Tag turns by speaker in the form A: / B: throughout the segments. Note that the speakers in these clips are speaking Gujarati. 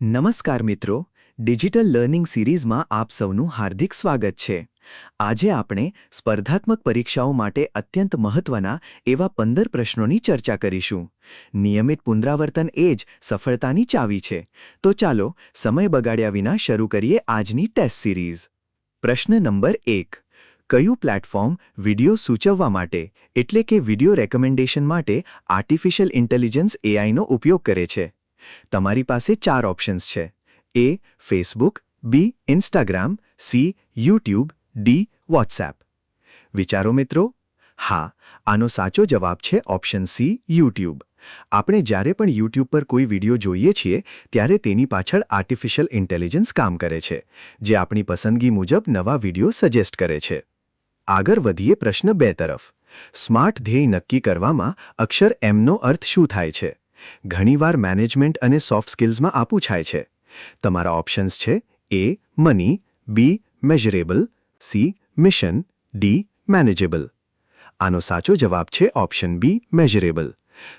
A: નમસ્કાર મિત્રો, ડિજિટલ લર્નિંગ સિરીઝમાં આપ સૌનું હાર્દિક સ્વાગત છે। આજે આપણે સ્પર્ધાત્મક પરીક્ષાઓ માટે અત્યંત મહત્વના એવા 15 પ્રશ્નોની ચર્ચા કરીશું। નિયમિત પુનરાવર્તન એ જ સફળતાની ચાવી છે। તો ચાલો સમય બગાડ્યા વિના શરૂ કરીએ આજની ટેસ્ટ સિરીઝ। પ્રશ્ન નંબર 1, કયું પ્લેટફોર્મ વિડિયો સૂચવવા માટે એટલે કે વિડિયો રેકમેન્ડેશન માટે આર્ટિફિશિયલ ઇન્ટેલિજન્સ એઆઈનો ઉપયોગ કરે છે? તમારી પાસે 4 ઓપ્શન્સ છે। A Facebook, B Instagram, C YouTube, D WhatsApp. વિચારો મિત્રો। હા, આનો સાચો જવાબ છે ઓપ્શન સી યુટ્યુબ। આપણે જ્યારે પણ યુટ્યુબ પર કોઈ વિડિયો જોઈએ છીએ ત્યારે તેની પાછળ આર્ટિફિશિયલ ઇન્ટેલિજન્સ કામ કરે છે, જે આપણી પસંદગી મુજબ નવા વિડિયો સજેસ્ટ કરે છે। આગળ વધીએ પ્રશ્ન 2 તરફ। સ્માર્ટ ધ્યેય નક્કી કરવામાં અક્ષર એમનો અર્થ શું થાય છે? ઘણીવાર મેનેજમેન્ટ અને સોફ્ટ સ્કિલ્સમાં આ પૂછાય છે। તમારા ઓપ્શન્સ છે એ મની, બી મેઝરેબલ, સી મિશન, ડી મેનેજેબલ। આનો સાચો જવાબ છે ઓપ્શન બી મેઝરેબલ।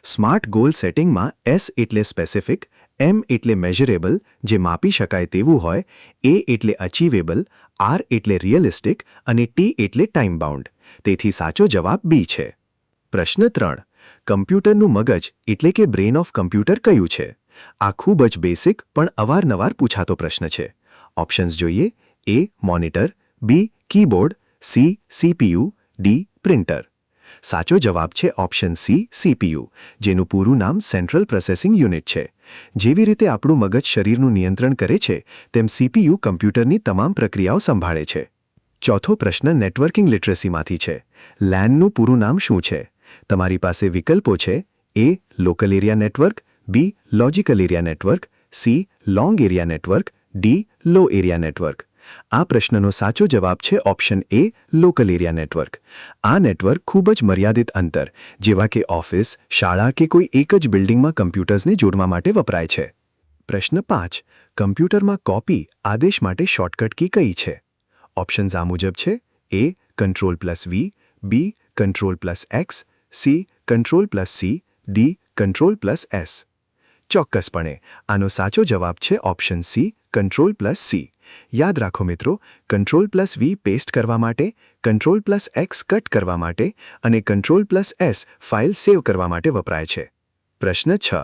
A: સ્માર્ટ ગોલ સેટિંગમાં એસ એટલે સ્પેસિફિક, એમ એટલે મેઝરેબલ જે માપી શકાય તેવું હોય, એ એટલે અચીવેબલ, આર એટલે રિયલિસ્ટિક અને ટી એટલે ટાઈમ બાઉન્ડ। તેથી સાચો જવાબ બી છે। પ્રશ્ન 3, કમ્પ્યુટરનું મગજ એટલે કે બ્રેન ઓફ કમ્પ્યુટર કયું છે? આ ખૂબ જ બેસિક પણ અવારનવાર પૂછાતો પ્રશ્ન છે। ઓપ્શન્સ જોઈએ A monitor, B keyboard, C CPU, D printer. સાચો જવાબ છે ઓપ્શન સી સીપીયુ, જેનું પૂરું નામ સેન્ટ્રલ પ્રોસેસિંગ યુનિટ છે। જેવી રીતે આપણું મગજ શરીરનું નિયંત્રણ કરે છે, તેમ સીપીયુ કમ્પ્યુટરની તમામ પ્રક્રિયાઓ સંભાળે છે। ચોથો પ્રશ્ન નેટવર્કિંગ લિટરસીમાંથી છે। લેનનું પૂરું નામ શું છે? તમારી પાસે વિકલ્પો છે A local area network, B logical area network, C long area network, D low area network. આ પ્રશ્નનો સાચો જવાબ છે option A local area network. આ નેટવર્ક ખૂબ જ મર્યાદિત અંતર, જેવા કે ઓફિસ, શાળા કે કોઈ એક જ બિલ્ડિંગમાં કમ્પ્યુટર્સને જોડવા માટે વપરાય છે। પ્રશ્ન 5, કમ્પ્યુટરમાં કોપી આદેશ માટે શોર્ટકટ કી કઈ છે? ઓપ્શન્સ આ મુજબ છે એ Ctrl+V, બી Ctrl+X, C Ctrl+C, D Ctrl+S। ચોક્કસપણે આનો સાચો જવાબ છે ઓપ્શન સી Ctrl+C। યાદ રાખો મિત્રો, Ctrl+V પેસ્ટ કરવા માટે, Ctrl+X કટ કરવા માટે અને Ctrl+S ફાઇલ સેવ કરવા માટે વપરાય છે। પ્રશ્ન 6,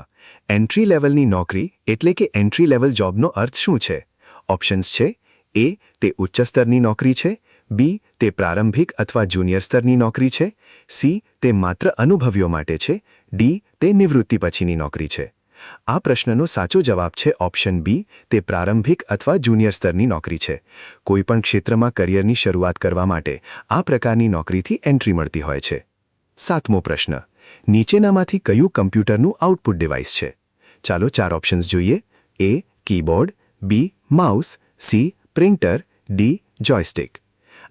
A: એન્ટ્રી લેવલની નોકરી એટલે કે એન્ટ્રી લેવલ જોબનો અર્થ શું છે? ઓપ્શન્સ છે એ તે ઉચ્ચ સ્તરની નોકરી છે, બી તે પ્રારંભિક અથવા જુનિયર સ્તરની નોકરી છે, સી તે માત્ર અનુભવીઓ માટે છે, ડી તે નિવૃત્તિ પછીની નોકરી છે। આ પ્રશ્નનો સાચો જવાબ છે ઓપ્શન બી તે પ્રારંભિક અથવા જુનિયર સ્તરની નોકરી છે। કોઈપણ ક્ષેત્રમાં કરિયરની શરૂઆત કરવા માટે આ પ્રકારની નોકરીથી એન્ટ્રી મળતી હોય છે। 7મો પ્રશ્ન, નીચેનામાંથી કયું કમ્પ્યુટરનું આઉટપુટ ડિવાઇસ છે? ચાલો 4 ઓપ્શન્સ જોઈએ A keyboard, B mouse, C printer, D joystick.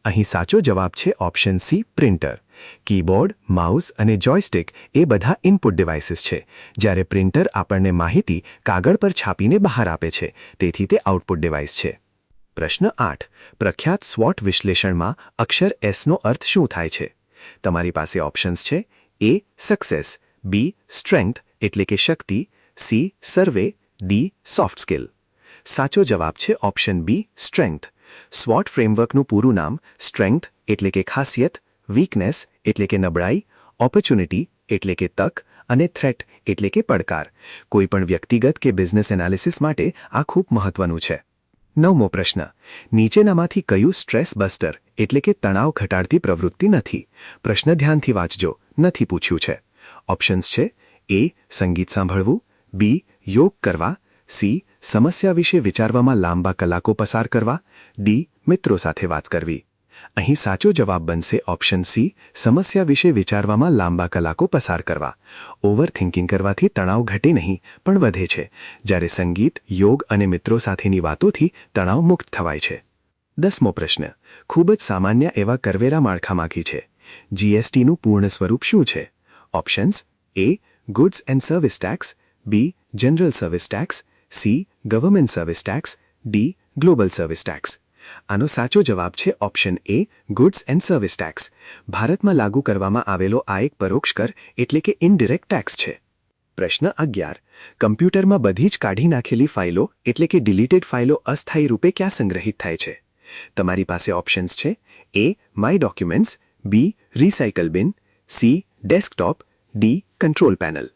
A: અહીં સાચો જવાબ છે option C printer. Keyboard, mouse અને જોયસ્ટિક એ બધા ઇનપુટ ડિવાઇસીસ છે, જ્યારે પ્રિન્ટર આપણને માહિતી કાગળ પર છાપીને બહાર આપે છે, તેથી તે આઉટપુટ ડિવાઇસ છે। પ્રશ્ન 8, પ્રખ્યાત સ્વોટ વિશ્લેષણમાં અક્ષર એસનો અર્થ શું થાય છે? તમારી પાસે ઓપ્શન્સ છે એ સક્સેસ, બી સ્ટ્રેન્થ એટલે કે શક્તિ, સી સર્વે, ડી સોફ્ટ સ્કિલ। સાચો જવાબ છે ઓપ્શન બી સ્ટ્રેન્થ। સ્વોટ ફ્રેમવર્કનું પૂરું નામ સ્ટ્રેન્થ એટલે કે ખાસિયત, વીકનેસ એટલે કે નબળાઈ, ઓપોર્ચ્યુનિટી એટલે કે તક અને થ્રેટ એટલે કે પડકાર। કોઈપણ વ્યક્તિગત કે બિઝનેસ એનાલિસિસ માટે આ ખૂબ મહત્વનું છે। 9મો પ્રશ્ન, નીચેનામાંથી કયું સ્ટ્રેસ બસ્ટર એટલે કે તણાવ ઘટાડતી પ્રવૃત્તિ નથી? પ્રશ્ન ધ્યાનથી વાંચજો, નથી પૂછ્યું છે। ઓપ્શન્સ છે એ સંગીત સાંભળવું, બી યોગ કરવા, સી સમસ્યા વિશે વિચારવામાં લાંબા કલાકો પસાર કરવા, ડી મિત્રો સાથે વાત કરવી। અહીં સાચો જવાબ બનશે ઓપ્શન સી સમસ્યા વિશે વિચારવામાં લાંબા કલાકો પસાર કરવા। ઓવર થિંકિંગ કરવાથી તણાવ ઘટે નહીં પણ વધે છે, જ્યારે સંગીત, યોગ અને મિત્રો સાથેની વાતોથી તણાવ મુક્ત થવાય છે। 10મો પ્રશ્ન, ખૂબ જ સામાન્ય એવા કરવેરા માળખામાંથી છે। જીએસટીનું પૂર્ણ સ્વરૂપ શું છે? Options A goods and service tax, B general service tax, C government service tax, D global service tax. આનો સાચો જવાબ છે option A goods and service tax. ભારતમાં લાગુ કરવામાં આવેલો આ એક પરોક્ષ કર એટલે કે ઇનડિરેક્ટ ટેક્સ છે। પ્રશ્ન 11 કમ્પ્યુટરમાં બધી જ કાઢી નાખેલી ફાઇલો એટલે કે ડિલીટેડ ફાઇલો અસ્થાયી રૂપે ક્યાં સંગ્રહિત થાય છે? તમારી પાસે ઓપ્શન્સ છે: એ માય ડોક્યુમેન્ટ્સ, બી રિસાયકલ બિન, C desktop, D control panel.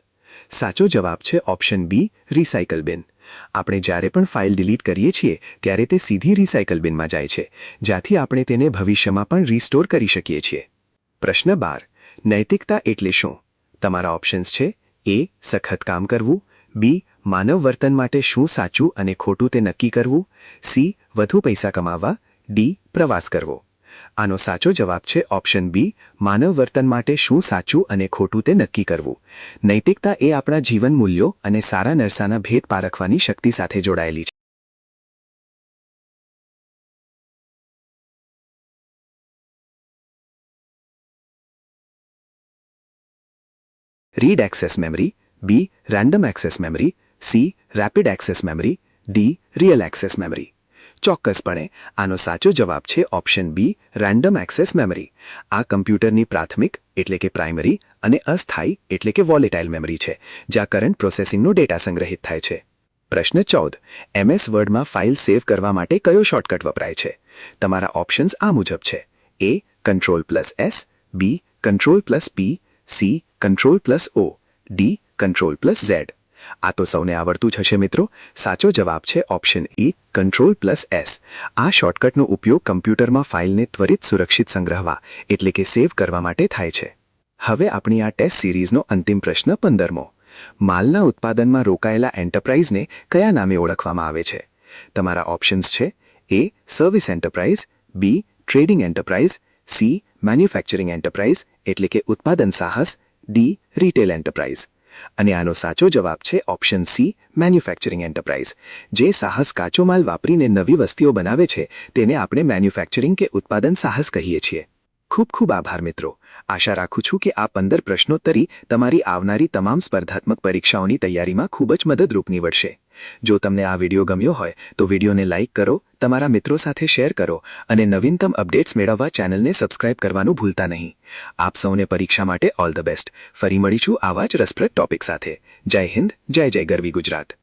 A: સાચો જવાબ છે ઓપ્શન બી રિસાયકલ બિન. આપણે જ્યારે પણ ફાઇલ ડિલીટ કરીએ છીએ ત્યારે તે સીધી રિસાયકલ બિનમાં જાય છે, જ્યાંથી આપણે તેને ભવિષ્યમાં પણ રીસ્ટોર કરી શકીએ છીએ. પ્રશ્ન 12 નૈતિકતા એટલે શું? તમારા ઓપ્શન્સ છે: એ સખત કામ કરવું, બી માનવ વર્તન માટે શું સાચું અને ખોટું તે નક્કી કરવું, સી વધુ પૈસા કમાવવા, ડી પ્રવાસ કરવો. આનો સાચો જવાબ છે ઓપ્શન બી માનવ વર્તન માટે શું સાચું અને ખોટું તે નક્કી કરવું. નૈતિકતા એ આપણા જીવન મૂલ્યો અને સારા નરસાના ભેદ પારખવાની શક્તિ સાથે જોડાયેલી છે. Read access memory, B random access memory, C rapid access memory, D real access memory. ચોક્કસપણે આનો સાચો જવાબ છે option B random access memory. આ કમ્પ્યુટરની પ્રાથમિક એટલે કે પ્રાઇમરી અને અસ્થાયી એટલે કે વોલેટાઇલ મેમરી છે, જ્યાં કરંટ પ્રોસેસિંગનો ડેટા સંગ્રહિત થાય છે. પ્રશ્ન 14 MS વર્ડમાં ફાઇલ સેવ કરવા માટે કયો શોર્ટકટ વપરાય છે? તમારા ઓપ્શન્સ આ મુજબ છે: એ Ctrl+S, બી Ctrl+P, C Ctrl+O, D Ctrl+Z. આ તો સૌને આવડતું જ હશે મિત્રો. સાચો જવાબ છે ઓપ્શન એ Ctrl+S. આ શોર્ટકટનો ઉપયોગ કમ્પ્યુટરમાં ફાઇલને ત્વરિત સુરક્ષિત સંગ્રહવા એટલે કે સેવ કરવા માટે થાય છે. હવે આપણી આ ટેસ્ટ સિરીઝનો અંતિમ પ્રશ્ન 15મો. માલના ઉત્પાદનમાં રોકાયેલા એન્ટરપ્રાઇઝને કયા નામે ઓળખવામાં આવે છે? તમારા ઓપ્શન્સ છે: A service enterprise, B trading enterprise, C manufacturing enterprise એટલે કે ઉત્પાદન સાહસ, ડી રિટેલ એન્ટરપ્રાઇઝ. અને આનો સાચો જવાબ છે ઓપ્શન સી મેન્યુફેક્ચરિંગ એન્ટરપ્રાઇઝ. જે સાહસ કાચો માલ વાપરીને નવી વસ્તુઓ બનાવે છે તેને આપણે મેન્યુફેક્ચરિંગ કે ઉત્પાદન સાહસ કહીએ છીએ. ખૂબ ખૂબ આભાર મિત્રો. આશા રાખું છું કે આ 15 પ્રશ્નોત્તરી તમારી આવનારી તમામ સ્પર્ધાત્મક પરીક્ષાઓની તૈયારીમાં ખૂબ જ મદદરૂપ નીવડશે. જો તમને આ વિડીયો ગમ્યો હોય તો વિડીયોને લાઇક કરો, તમારા મિત્રો સાથે શેર કરો અને નવીનતમ અપડેટ્સ મેળવવા ચેનલને સબસ્ક્રાઇબ કરવાનું ભૂલતા નહીં. આપ સૌને પરીક્ષા માટે ઓલ ધ બેસ્ટ. ફરી મળીશું આવા જ રસપ્રદ ટોપિક સાથે. જય હિન્દ, જય જય ગરવી ગુજરાત.